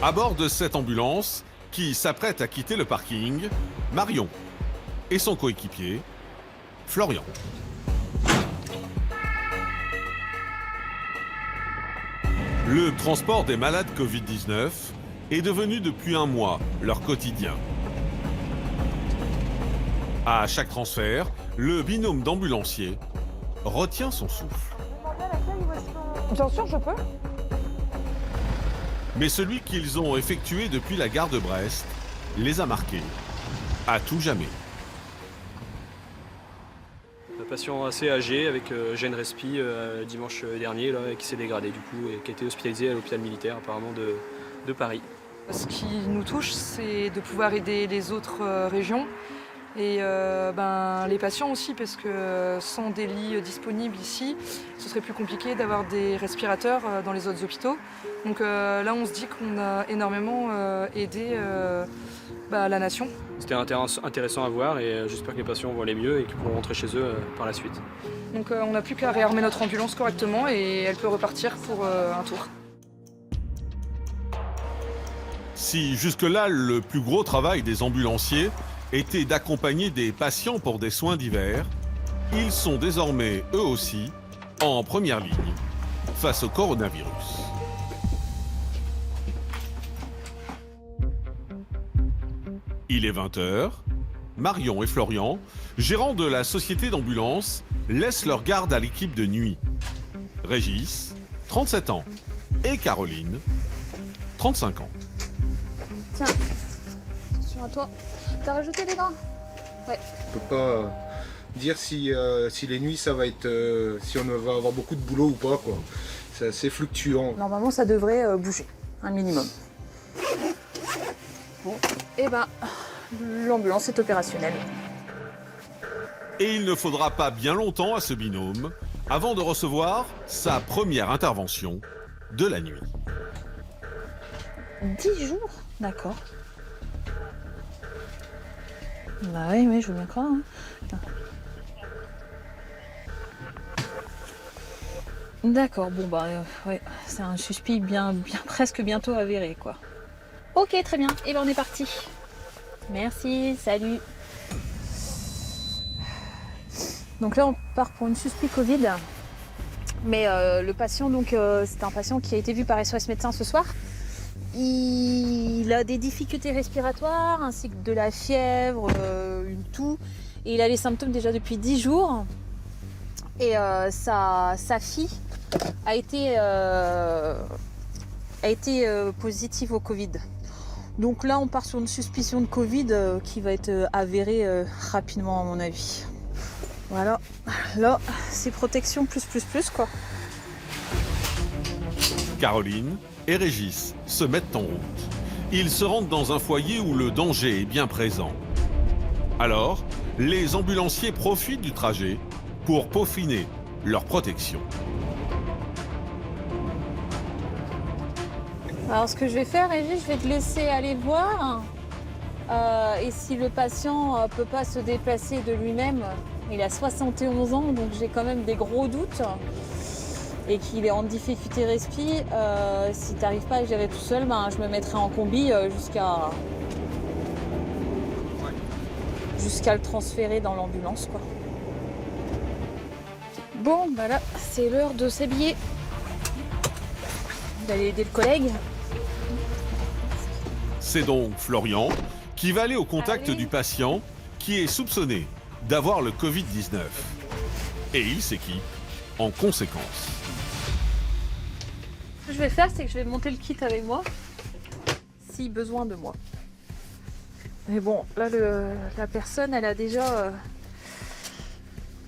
À bord de cette ambulance, qui s'apprête à quitter le parking, Marion et son coéquipier, Florian. Le transport des malades Covid-19 est devenu depuis un mois leur quotidien. À chaque transfert, le binôme d'ambulanciers retient son souffle. Bien sûr, je peux. Mais celui qu'ils ont effectué depuis la gare de Brest les a marqués à tout jamais. Un patient assez âgé avec gêne respi dimanche dernier là, qui s'est dégradé du coup et qui a été hospitalisé à l'hôpital militaire apparemment de Paris. Ce qui nous touche, c'est de pouvoir aider les autres régions et les patients aussi, parce que sans des lits disponibles ici, ce serait plus compliqué d'avoir des respirateurs dans les autres hôpitaux. Donc là, on se dit qu'on a énormément aidé la nation. C'était intéressant à voir et j'espère que les patients vont aller mieux et qu'ils pourront rentrer chez eux par la suite. Donc on n'a plus qu'à réarmer notre ambulance correctement et elle peut repartir pour un tour. Si jusque-là, le plus gros travail des ambulanciers était d'accompagner des patients pour des soins divers, ils sont désormais, eux aussi, en première ligne face au coronavirus. Il est 20h. Marion et Florian, gérants de la société d'ambulance, laissent leur garde à l'équipe de nuit. Régis, 37 ans, et Caroline, 35 ans. Tiens, attention à toi. T'as rajouté les gants? Ouais. On peut pas dire si les nuits ça va être si on va avoir beaucoup de boulot ou pas quoi. C'est assez fluctuant. Normalement ça devrait bouger, un minimum. Bon, et l'ambulance est opérationnelle. Et il ne faudra pas bien longtemps à ce binôme avant de recevoir sa première intervention de la nuit. 10 jours? D'accord. Bah oui, je veux bien croire. Hein. D'accord, bon ouais, c'est un suspect bien presque bientôt avéré quoi. Ok, très bien, et on est parti. Merci, salut. Donc là on part pour une suspect Covid. Mais le patient, donc c'est un patient qui a été vu par SOS Médecins ce soir. Il a des difficultés respiratoires ainsi que de la fièvre, une toux. Et il a les symptômes déjà depuis 10 jours. Et sa fille a été positive au Covid. Donc là, on part sur une suspicion de Covid qui va être avérée rapidement à mon avis. Voilà, là, c'est protection plus quoi. Caroline et Régis se mettent en route. Ils se rendent dans un foyer où le danger est bien présent. Alors, les ambulanciers profitent du trajet pour peaufiner leur protection. Alors ce que je vais faire, Régis, je vais te laisser aller voir. Et si le patient ne peut pas se déplacer de lui-même, il a 71 ans, donc j'ai quand même des gros doutes. Et qu'il est en difficulté respi, si tu n'arrives pas à gérer tout seul, je me mettrai en combi jusqu'à le transférer dans l'ambulance, quoi. Bon, là, c'est l'heure de s'habiller. D'aller aider le collègue. C'est donc Florian qui va aller au contact du patient qui est soupçonné d'avoir le Covid-19. Et il s'équipe en conséquence. Ce que je vais faire, c'est que je vais monter le kit avec moi, si besoin de moi. Mais bon, là, la personne, elle a déjà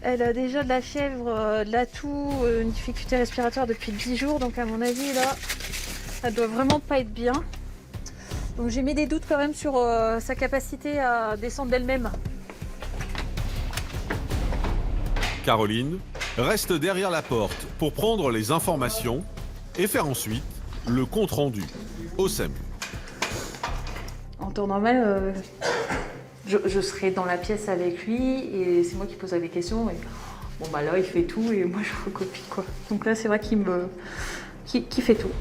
de la fièvre, de la toux, une difficulté respiratoire depuis 10 jours. Donc à mon avis, là, elle doit vraiment pas être bien. Donc j'ai mis des doutes quand même sur sa capacité à descendre d'elle-même. Caroline reste derrière la porte pour prendre les informations et faire ensuite le compte-rendu au SAMU. En temps normal, je serai dans la pièce avec lui et c'est moi qui poserai des questions. Et là, il fait tout et moi, je recopie, quoi. Donc là, c'est vrai qu'il fait tout.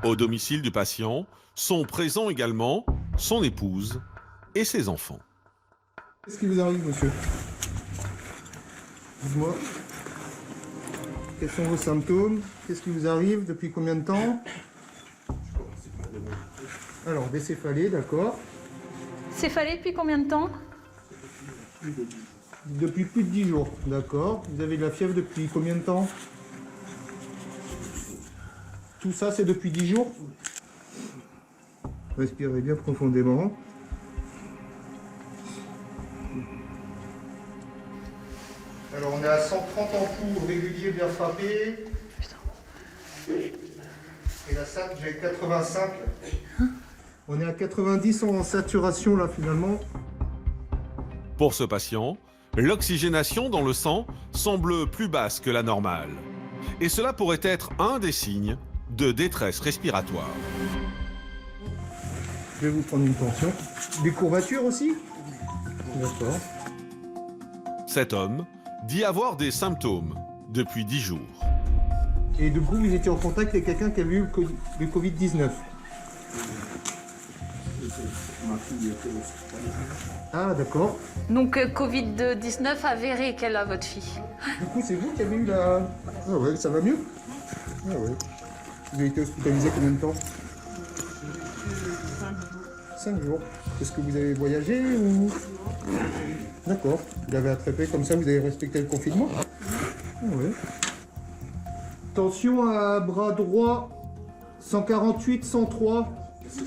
Au domicile du patient sont présents également son épouse et ses enfants. Qu'est-ce qui vous arrive, monsieur? Dites-moi. Quels sont vos symptômes? Qu'est-ce qui vous arrive? Depuis combien de temps? Alors, décéphalée, d'accord. Céphalée depuis combien de temps? Depuis plus de 10 jours, d'accord. Vous avez de la fièvre depuis combien de temps? Tout ça, c'est depuis 10 jours? Respirez bien profondément. Alors, on est à 130 en pouls régulier bien frappé. Et la SAT, j'ai 85. On est à 90 en saturation là finalement. Pour ce patient, l'oxygénation dans le sang semble plus basse que la normale. Et cela pourrait être un des signes de détresse respiratoire. Je vais vous prendre une tension. Des courbatures aussi? D'accord. Cet homme dit avoir des symptômes depuis 10 jours. Et du coup, vous étiez en contact avec quelqu'un qui avait eu le Covid-19? Ah, d'accord. Donc Covid-19 avéré qu'elle a votre fille. Du coup, c'est vous qui avez eu la... Ah ouais, ça va mieux? Ah ouais. Vous avez été hospitalisé combien de temps? 5 jours. Est-ce que vous avez voyagé ou... D'accord. Vous l'avez attrapé comme ça, vous avez respecté le confinement? Ah ouais. Tension à bras droit, 148, 103.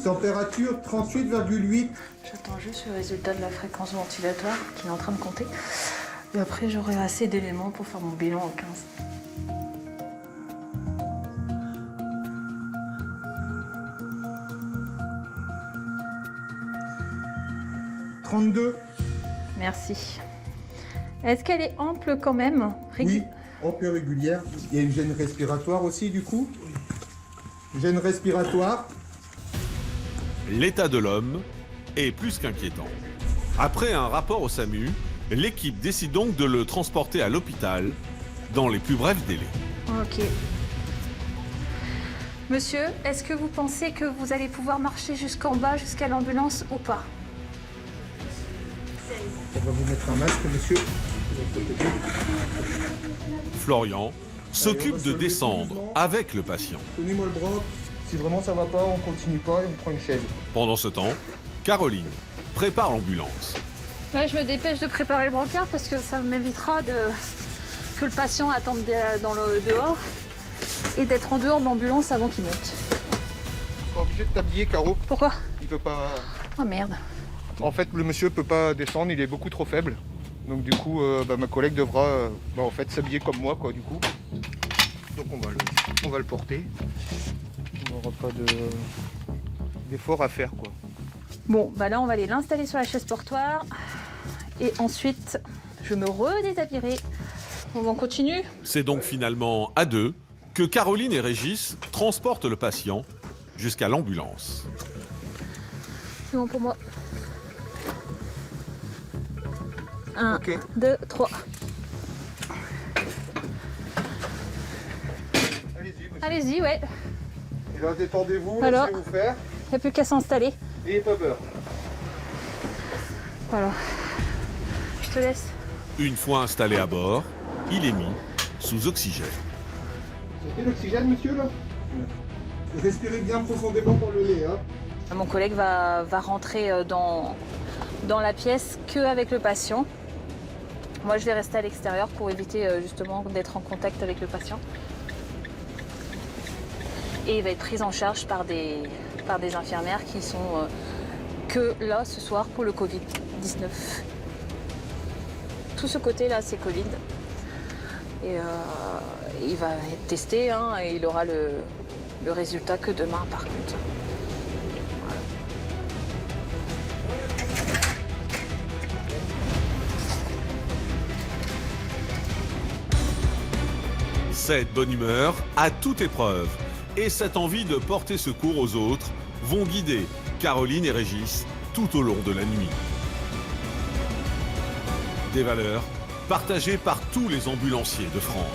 Température 38,8. J'attends juste le résultat de la fréquence ventilatoire qui est en train de compter. Et après, j'aurai assez d'éléments pour faire mon bilan en 15. « 32. Merci. Est-ce qu'elle est ample quand même? Oui, ample et régulière. Il y a une gêne respiratoire aussi, du coup. Gêne respiratoire. L'état de l'homme est plus qu'inquiétant. Après un rapport au SAMU, l'équipe décide donc de le transporter à l'hôpital dans les plus brefs délais. Ok. Monsieur, est-ce que vous pensez que vous allez pouvoir marcher jusqu'en bas, jusqu'à l'ambulance ou pas? On va vous mettre un masque, monsieur. Florian s'occupe de descendre avec le patient. Tenez-moi le bras. Si vraiment ça va pas, on continue pas et on prend une chaise. Pendant ce temps, Caroline prépare l'ambulance. Ouais, je me dépêche de préparer le brancard parce que ça m'évitera que le patient attende dans le dehors et d'être en dehors de l'ambulance avant qu'il monte. On est obligé de t'habiller, Caro. Pourquoi? Il peut pas... Oh merde. En fait, le monsieur peut pas descendre, il est beaucoup trop faible. Donc du coup, ma collègue devra en fait s'habiller comme moi, quoi, du coup. Donc on va le porter. On n'aura pas d'effort à faire, quoi. Bon, bah là, on va aller l'installer sur la chaise portoir. Et ensuite, je me redéshabillerai. On continue? C'est donc finalement à deux que Caroline et Régis transportent le patient jusqu'à l'ambulance. C'est bon pour moi. 1, Ok. 2, 3. Allez-y, monsieur. Allez-y, ouais. Et là, détendez-vous, Alors. laissez-vous faire. Il n'y a plus qu'à s'installer. N'ayez pas peur. Voilà. Je te laisse. Une fois installé à bord, il est mis sous oxygène. Vous avez l'oxygène, monsieur, là? Respirez bien profondément pour le nez, hein. Mon collègue va rentrer dans la pièce qu'avec le patient. Moi, je vais rester à l'extérieur pour éviter justement d'être en contact avec le patient. Et il va être pris en charge par des infirmières qui sont que là ce soir pour le Covid-19. Tout ce côté-là, c'est Covid. Et il va être testé hein, et il aura le résultat que demain par contre. Cette bonne humeur à toute épreuve et cette envie de porter secours aux autres vont guider Caroline et Régis tout au long de la nuit. Des valeurs partagées par tous les ambulanciers de France.